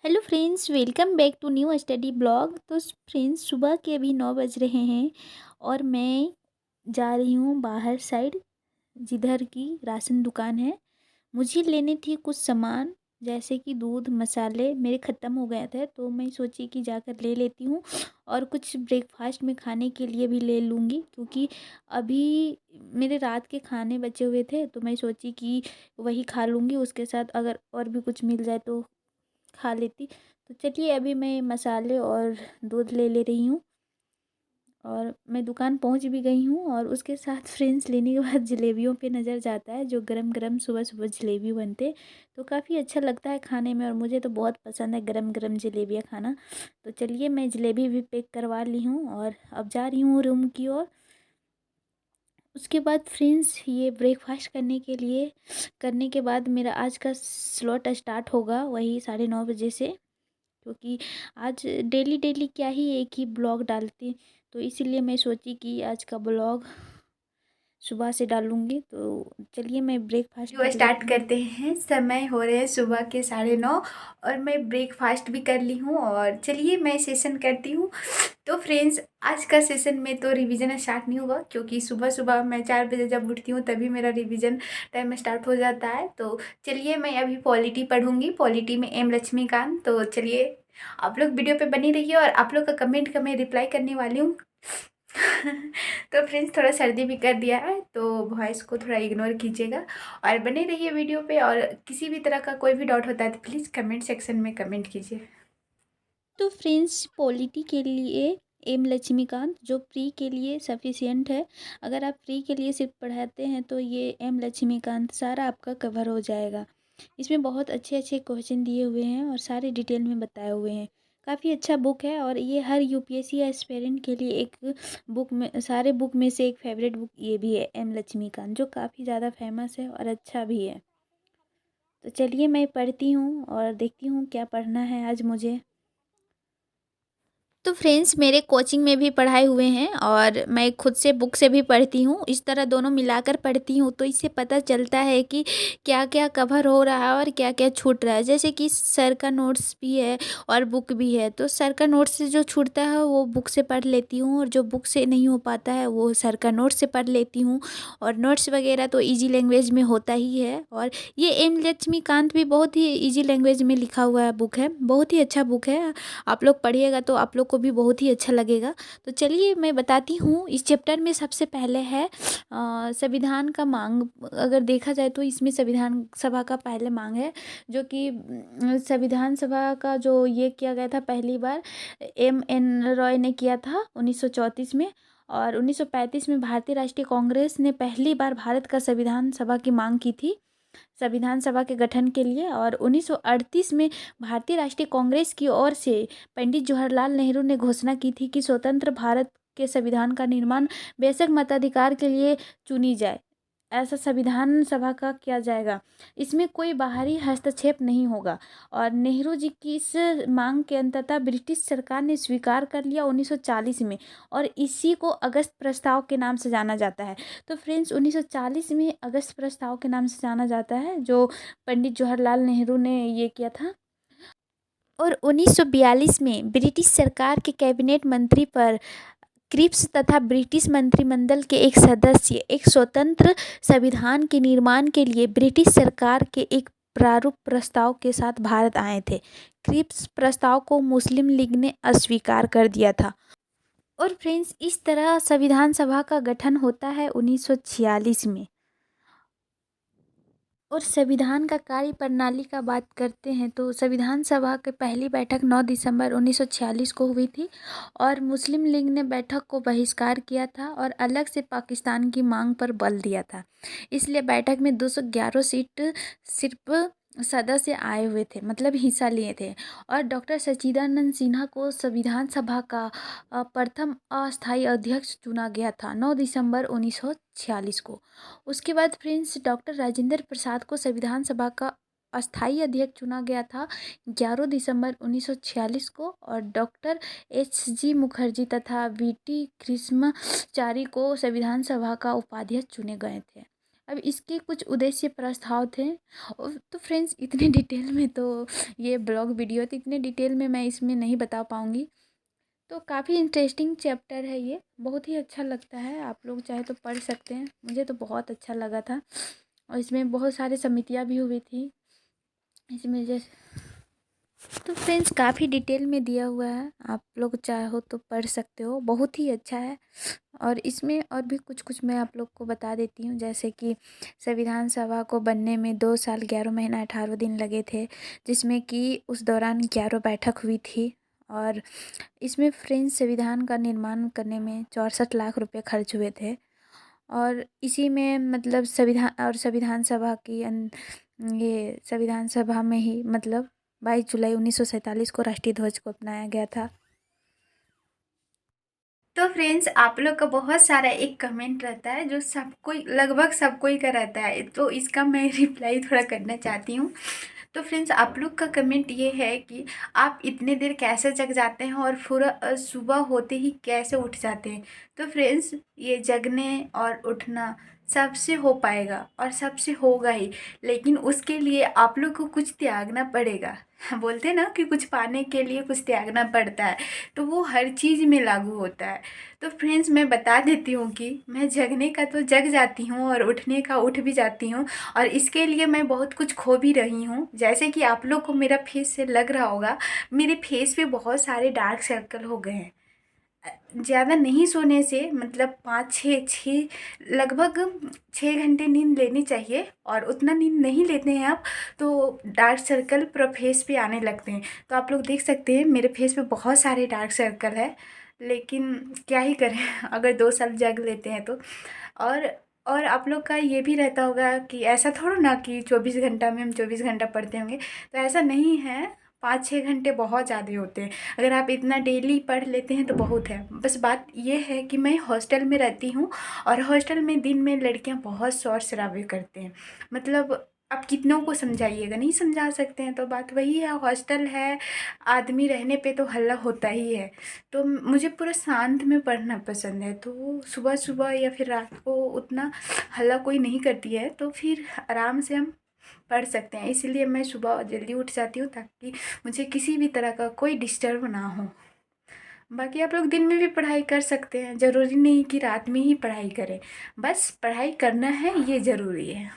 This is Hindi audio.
Hello friends, welcome back to new study blog. तो फ्रेंड्स, सुबह के अभी 9 बज रहे हैं और मैं जा रही हूँ बाहर साइड, जिधर की राशन दुकान है। मुझे लेने थी कुछ सामान, जैसे कि दूध, मसाले मेरे ख़त्म हो गए थे, तो मैं सोची कि जाकर ले लेती हूँ। और कुछ ब्रेकफास्ट में खाने के लिए भी ले लूँगी, क्योंकि अभी मेरे रात के खाने बचे हुए थे, तो मैं सोची कि वही खा लूँगी। उसके साथ अगर और भी कुछ मिल जाए तो खा लेती। तो चलिए, अभी मैं मसाले और दूध ले ले रही हूँ और मैं दुकान पहुँच भी गई हूँ। और उसके साथ फ्रेंड्स, लेने के बाद जलेबियों पे नज़र जाता है, जो गरम गरम सुबह सुबह जलेबी बनते, तो काफ़ी अच्छा लगता है खाने में। और मुझे तो बहुत पसंद है गरम गरम जलेबियाँ खाना। तो चलिए, मैं जलेबी भी पैक करवा ली हूँ और अब जा रही हूँ रूम की ओर। उसके बाद फ्रेंड्स, ये ब्रेकफास्ट करने के बाद मेरा आज का स्लॉट स्टार्ट होगा वही 9:30 बजे से, क्योंकि आज डेली डेली क्या ही एक ही ब्लॉग डालती, तो इसीलिए मैं सोची कि आज का ब्लॉग सुबह से डालूंगी। तो चलिए, मैं ब्रेकफास्ट जो कर स्टार्ट लेती हूँ। करते हैं। समय हो रहे हैं सुबह के 9:30 और मैं ब्रेकफास्ट भी कर ली हूँ और चलिए मैं सेशन करती हूँ। तो फ्रेंड्स, आज का सेशन में तो रिवीजन स्टार्ट नहीं होगा, क्योंकि सुबह सुबह मैं 4 बजे जब उठती हूँ तभी मेरा रिवीजन टाइम स्टार्ट हो जाता है। तो चलिए, मैं अभी पॉलिटी पढ़ूंगी, पॉलिटी में एम लक्ष्मीकांत। तो चलिए, आप लोग वीडियो पे बनी रहिए और आप लोग का कमेंट का मैं रिप्लाई करने वाली हूँ। तो फ्रेंड्स, थोड़ा सर्दी भी कर दिया है, तो वॉइस को थोड़ा इग्नोर कीजिएगा और बने रहिए वीडियो पे। और किसी भी तरह का कोई भी डाउट होता है तो प्लीज़ कमेंट सेक्शन में कमेंट कीजिए। तो फ्रेंड्स, पॉलिटी के लिए एम लक्ष्मीकांत जो प्री के लिए सफिशियंट है। अगर आप प्री के लिए सिर्फ पढ़ाते हैं तो ये एम लक्ष्मीकांत सारा आपका कवर हो जाएगा। इसमें बहुत अच्छे अच्छे क्वेश्चन दिए हुए हैं और सारे डिटेल में बताए हुए हैं। काफ़ी अच्छा बुक है और ये हर यूपीएससी एस्पिरेंट के लिए एक बुक में, सारे बुक में से एक फेवरेट बुक ये भी है, एम लक्ष्मीकांत, जो काफ़ी ज़्यादा फेमस है और अच्छा भी है। तो चलिए, मैं पढ़ती हूँ और देखती हूँ क्या पढ़ना है आज मुझे। तो फ्रेंड्स, मेरे कोचिंग में भी पढ़ाए हुए हैं और मैं खुद से बुक से भी पढ़ती हूँ। इस तरह दोनों मिलाकर पढ़ती हूँ, तो इससे पता चलता है कि क्या क्या कवर हो रहा है और क्या क्या छूट रहा है। जैसे कि सर का नोट्स भी है और बुक भी है, तो सर का नोट्स से जो छूटता है वो बुक से पढ़ लेती हूँ, और जो बुक से नहीं हो पाता है वो सर का नोट्स से पढ़ लेती हूँ। और नोट्स वगैरह तो ईजी लैंग्वेज में होता ही है। और ये एम लक्ष्मीकांत भी बहुत ही ईजी लैंग्वेज में लिखा हुआ बुक है, बहुत ही अच्छा बुक है। आप लोग पढ़िएगा तो आप लोग को भी बहुत ही अच्छा लगेगा। तो चलिए, मैं बताती हूँ। इस चैप्टर में सबसे पहले है संविधान का मांग। अगर देखा जाए तो इसमें संविधान सभा का पहले मांग है, जो कि संविधान सभा का जो ये किया गया था पहली बार एम रॉय ने किया था 1934 में। और 1935 में भारतीय राष्ट्रीय कांग्रेस ने पहली बार भारत का संविधान सभा की मांग की थी, संविधान सभा के गठन के लिए। और 1938 में भारतीय राष्ट्रीय कांग्रेस की ओर से पंडित जवाहरलाल नेहरू ने घोषणा की थी कि स्वतंत्र भारत के संविधान का निर्माण बेशक मताधिकार के लिए चुनी जाए, ऐसा संविधान सभा का किया जाएगा। इसमें कोई बाहरी हस्तक्षेप नहीं होगा। और नेहरू जी की इस मांग के अंततः ब्रिटिश सरकार ने स्वीकार कर लिया 1940 में, और इसी को अगस्त प्रस्ताव के नाम से जाना जाता है। तो फ्रेंड्स, 1940 में अगस्त प्रस्ताव के नाम से जाना जाता है, जो पंडित जवाहरलाल नेहरू ने ये किया था। और 1942 में ब्रिटिश सरकार के कैबिनेट मंत्री पर क्रिप्स तथा ब्रिटिश मंत्रिमंडल के एक सदस्य एक स्वतंत्र संविधान के निर्माण के लिए ब्रिटिश सरकार के एक प्रारूप प्रस्ताव के साथ भारत आए थे। क्रिप्स प्रस्ताव को मुस्लिम लीग ने अस्वीकार कर दिया था। और फ्रेंड्स, इस तरह संविधान सभा का गठन होता है 1946 में। और संविधान का कार्य प्रणाली का बात करते हैं तो संविधान सभा की पहली बैठक 9 दिसंबर 1946 को हुई थी, और मुस्लिम लीग ने बैठक को बहिष्कार किया था और अलग से पाकिस्तान की मांग पर बल दिया था। इसलिए बैठक में 211 सीट सिर्फ सदस्य आए हुए थे, मतलब हिस्सा लिए थे। और डॉक्टर सच्चिदानंद सिन्हा को संविधान सभा का प्रथम अस्थायी अध्यक्ष चुना गया था 9 दिसंबर 1946 को। उसके बाद फ्रेंड्स, डॉक्टर राजेंद्र प्रसाद को संविधान सभा का अस्थायी अध्यक्ष चुना गया था 11 दिसंबर 1946 को। और डॉक्टर एच मुखर्जी तथा वी टी कृष्णमाचारी को संविधान सभा का उपाध्यक्ष चुने गए थे। अब इसके कुछ उद्देश्य प्रस्ताव थे। और तो फ्रेंड्स इतने डिटेल में तो ये ब्लॉग वीडियो तो इतने डिटेल में मैं इसमें नहीं बता पाऊँगी। तो काफ़ी इंटरेस्टिंग चैप्टर है ये, बहुत ही अच्छा लगता है, आप लोग चाहे तो पढ़ सकते हैं। मुझे तो बहुत अच्छा लगा था और इसमें बहुत सारी समितियाँ भी हुई थी इसमें जैसे। तो फ्रेंड्स काफ़ी डिटेल में दिया हुआ है, आप लोग चाहो तो पढ़ सकते हो, बहुत ही अच्छा है। और इसमें और भी कुछ कुछ मैं आप लोग को बता देती हूँ, जैसे कि संविधान सभा को बनने में 2 साल 11 महीना 18 दिन लगे थे, जिसमें कि उस दौरान 11 बैठक हुई थी। और इसमें फ्रेंड्स संविधान का निर्माण करने में 64 लाख रुपए खर्च हुए थे। और इसी में मतलब संविधान सभा की ये संविधान सभा में ही मतलब 22 जुलाई 1947 को राष्ट्रीय ध्वज को अपनाया गया था। तो फ्रेंड्स आप लोग का बहुत सारा एक कमेंट रहता है जो सबको लगभग सबको ही का रहता है, तो इसका मैं रिप्लाई थोड़ा करना चाहती हूँ। तो फ्रेंड्स आप लोग का कमेंट ये है कि आप इतने देर कैसे जग जाते हैं और पूरा सुबह होते ही कैसे उठ जाते हैं। तो फ्रेंड्स ये जगने और उठना सबसे हो पाएगा और सबसे होगा ही, लेकिन उसके लिए आप लोग को कुछ त्यागना पड़ेगा। बोलते हैं ना कि कुछ पाने के लिए कुछ त्यागना पड़ता है, तो वो हर चीज़ में लागू होता है। तो फ्रेंड्स मैं बता देती हूँ कि मैं जगने का तो जग जाती हूँ और उठने का उठ भी जाती हूँ, और इसके लिए मैं बहुत कुछ खो भी रही हूँ। जैसे कि आप लोग को मेरा फेस से लग रहा होगा, मेरे फेस पे बहुत सारे डार्क सर्कल हो गए हैं। ज़्यादा नहीं सोने से मतलब 5 6 6 लगभग 6 घंटे नींद लेनी चाहिए, और उतना नींद नहीं लेते हैं आप तो डार्क सर्कल पूरा फेस पे आने लगते हैं। तो आप लोग देख सकते हैं मेरे फेस पे बहुत सारे डार्क सर्कल है, लेकिन क्या ही करें अगर 2 साल जग लेते हैं तो। और और आप लोग का ये भी रहता होगा कि ऐसा थोड़ा ना कि 24 घंटा में हम 24 घंटा पढ़ते होंगे, तो ऐसा नहीं है। 5 6 घंटे बहुत ज़्यादा होते हैं, अगर आप इतना डेली पढ़ लेते हैं तो बहुत है। बस बात ये है कि मैं हॉस्टल में रहती हूँ, और हॉस्टल में दिन में लड़कियाँ बहुत शोर शराबे करते हैं। मतलब आप कितनों को समझाइएगा, नहीं समझा सकते हैं। तो बात वही है, हॉस्टल है, आदमी रहने पे तो हल्ला होता ही है। तो मुझे पूरा शांत में पढ़ना पसंद है, तो सुबह सुबह या फिर रात को उतना हल्ला कोई नहीं करती है, तो फिर आराम से हम पढ़ सकते हैं। इसीलिए मैं सुबह जल्दी उठ जाती हूँ ताकि मुझे किसी भी तरह का कोई डिस्टर्ब ना हो। बाकी आप लोग दिन में भी पढ़ाई कर सकते हैं, ज़रूरी नहीं कि रात में ही पढ़ाई करें, बस पढ़ाई करना है ये ज़रूरी है।